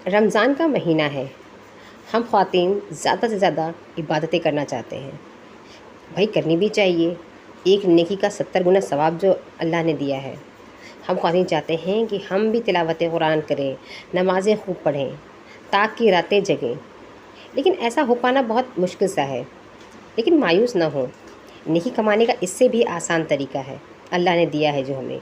रमज़ान का महीना है। हम ख़वातीन ज़्यादा से ज़्यादा इबादतें करना चाहते हैं। भाई करनी भी चाहिए। एक नेकी का 70 गुना सवाब जो अल्लाह ने दिया है। हम ख़वातीन चाहते हैं कि हम भी तिलावत कुरान करें, नमाज़ें खूब पढ़ें, ताकि रातें जगें। लेकिन ऐसा हो पाना बहुत मुश्किल सा है। लेकिन मायूस ना हो, नेकी कमाने का इससे भी आसान तरीका है, अल्लाह ने दिया है जो हमें।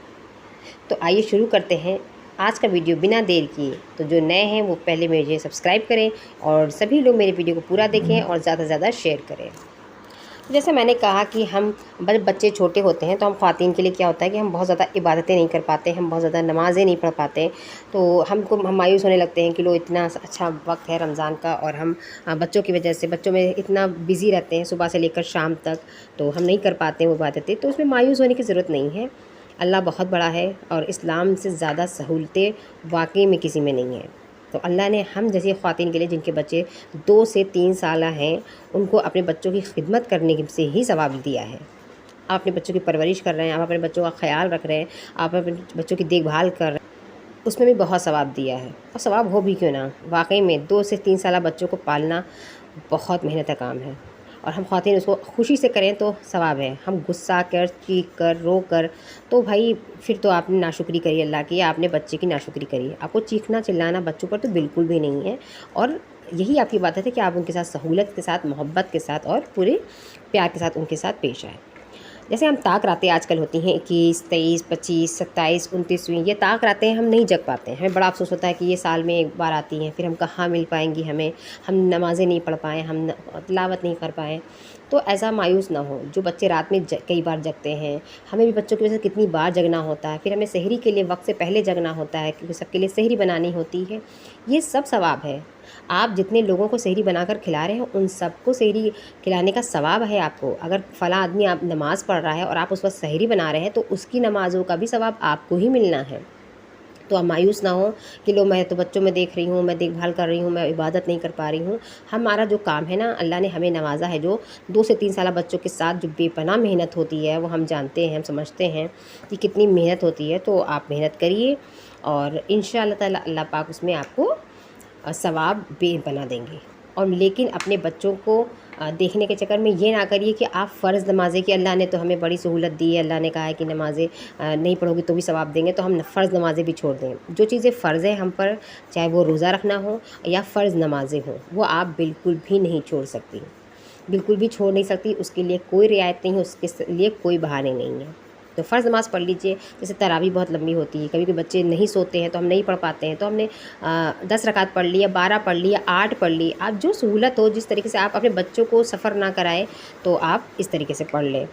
तो आइए शुरू करते हैं आज का वीडियो बिना देर किए। तो जो नए हैं वो पहले मुझे सब्सक्राइब करें और सभी लोग मेरे वीडियो को पूरा देखें और ज़्यादा से ज़्यादा शेयर करें। तो जैसे मैंने कहा कि हम बच्चे छोटे होते हैं तो हम ख़वातीन के लिए क्या होता है कि हम बहुत ज़्यादा इबादतें नहीं कर पाते, हम बहुत ज़्यादा नमाज़ें नहीं पढ़ पाते। तो हम मायूस होने लगते हैं कि लो इतना अच्छा वक्त है रमज़ान का और हम बच्चों की वजह से बच्चों में इतना बिज़ी रहते हैं सुबह से लेकर शाम तक, तो हम नहीं कर पाते हैं वो इबादतें। तो उसमें मायूस होने की ज़रूरत नहीं है। अल्लाह बहुत बड़ा है और इस्लाम से ज़्यादा सहूलतें वाकई में किसी में नहीं है। तो अल्लाह ने हम जैसी ख़वातीन के लिए जिनके बच्चे 2 से 3 साल हैं, उनको अपने बच्चों की खिदमत करने से ही सवाब दिया है। आप अपने बच्चों की परवरिश कर रहे हैं, आप अपने बच्चों का ख़्याल रख रहे हैं, आप अपने बच्चों की देखभाल कर रहे हैं, उसमें भी बहुत सवाब दिया है। और सवाब हो भी क्यों ना, वाकई में 2 से 3 साल बच्चों को पालना बहुत मेहनत का काम है और हम ख़वातीन उसको खुशी से करें तो सवाब है। हम गुस्सा कर, चीख कर, रो कर, तो भाई फिर तो आपने नाशुक्री करी अल्लाह की, आपने बच्चे की नाशुक्री करी। आपको चीखना चिल्लाना बच्चों पर तो बिल्कुल भी नहीं है। और यही आपकी बात है कि आप उनके साथ सहूलत के साथ, मोहब्बत के साथ और पूरे प्यार के साथ उनके साथ पेश आएँ। जैसे हम ताक रातें आजकल होती हैं 21, 23, 25, 27, 29वीं, ये ताक रातें हम नहीं जग पाते हैं। हमें बड़ा अफ़सोस होता है कि ये साल में एक बार आती हैं, फिर हम कहाँ मिल पाएंगी हमें, हम नमाज़ें नहीं पढ़ पाएँ, हम तिलावत नहीं कर पाएँ। तो ऐसा मायूस ना हो। जो बच्चे रात में कई बार जगते हैं, हमें भी बच्चों की वजह से कितनी बार जगना होता है, फिर हमें सहरी के लिए वक्त से पहले जगना होता है क्योंकि सबके लिए सहरी बनानी होती है। ये सब सवाब है। आप जितने लोगों को सहरी बनाकर खिला रहे हैं उन सबको सहरी खिलाने का सवाब है आपको। अगर फ़ला आदमी आप नमाज़ पढ़ रहा है और आप उस वक्त सहरी बना रहे हैं तो उसकी नमाज़ों का भी सवाब आपको ही मिलना है। तो आप मायूस ना हो कि लो मैं तो बच्चों में देख रही हूँ, मैं देखभाल कर रही हूँ, मैं इबादत नहीं कर पा रही हूँ। हमारा जो काम है ना, अल्लाह ने हमें नवाजा है, जो 2 से 3 साल बच्चों के साथ जो बेपनाह मेहनत होती है वो हम जानते हैं, हम समझते हैं कि कितनी मेहनत होती है। तो आप मेहनत करिए और इंशाअल्लाह ताला अल्लाह पाक उसमें आपको सवाब बना देंगे। और लेकिन अपने बच्चों को देखने के चक्कर में ये ना करिए कि आप फ़र्ज़ नमाज़ें, कि अल्लाह ने तो हमें बड़ी सहूलत दी है, अल्लाह ने कहा है कि नमाज़ें नहीं पढ़ोगी तो भी सवाब देंगे, तो हम फ़र्ज़ नमाज़ें भी छोड़ दें। जो चीज़ें फ़र्ज़ है हम पर, चाहे वो रोज़ा रखना हो या फ़र्ज़ नमाज़ें हों, वो आप बिल्कुल भी नहीं छोड़ सकती, बिल्कुल भी छोड़ नहीं सकती। उसके लिए कोई रियायत नहीं है, उसके लिए कोई बहाने नहीं है। तो फ़र्ज़ नमाज़ पढ़ लीजिए। जैसे तरावी बहुत लंबी होती है, कभी कभी बच्चे नहीं सोते हैं तो हम नहीं पढ़ पाते हैं, तो हमने 10 रकात पढ़ ली या 12 पढ़ ली या 8 पढ़ ली। आप जो सहूलत हो, जिस तरीके से आप अपने बच्चों को सफ़र ना कराएं, तो आप इस तरीके से पढ़ लें।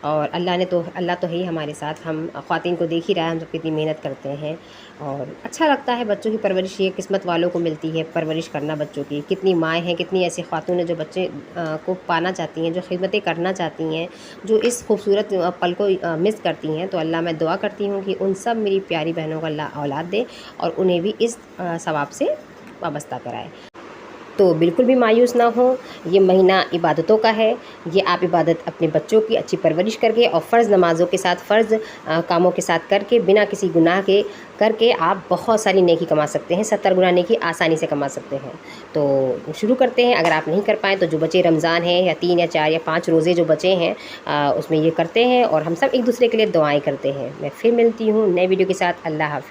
और अल्लाह तो है ही हमारे साथ। हम ख़वातीन को देख ही रहा है हम सब कितनी मेहनत करते हैं और अच्छा लगता है। बच्चों की परवरिश ये किस्मत वालों को मिलती है, परवरिश करना बच्चों की। कितनी माएँ हैं, कितनी ऐसी ख़ातून हैं जो बच्चे को पाना चाहती हैं, जो खिदमतें करना चाहती हैं, जो इस खूबसूरत पल को मिस करती हैं। तो अल्लाह मैं दुआ करती हूँ कि उन सब मेरी प्यारी बहनों को अल्लाह औलाद दे और उन्हें भी इस सवाब से वाबस्ता कराए। तो बिल्कुल भी मायूस ना हो, ये महीना इबादतों का है। ये आप इबादत अपने बच्चों की अच्छी परवरिश करके और फ़र्ज़ नमाज़ों के साथ, फ़र्ज़ कामों के साथ करके, बिना किसी गुनाह के करके आप बहुत सारी नेकी कमा सकते हैं। 70 गुना नेकी आसानी से कमा सकते हैं। तो शुरू करते हैं। अगर आप नहीं कर पाएँ तो जो बचे रमज़ान है या 3 या 4 या 5 रोज़े जो बचे हैं, उसमें ये करते हैं और हम सब एक दूसरे के लिए दुआएँ करते हैं। मैं फिर मिलती हूँ नए वीडियो के साथ। अल्लाह हाफ़िज़।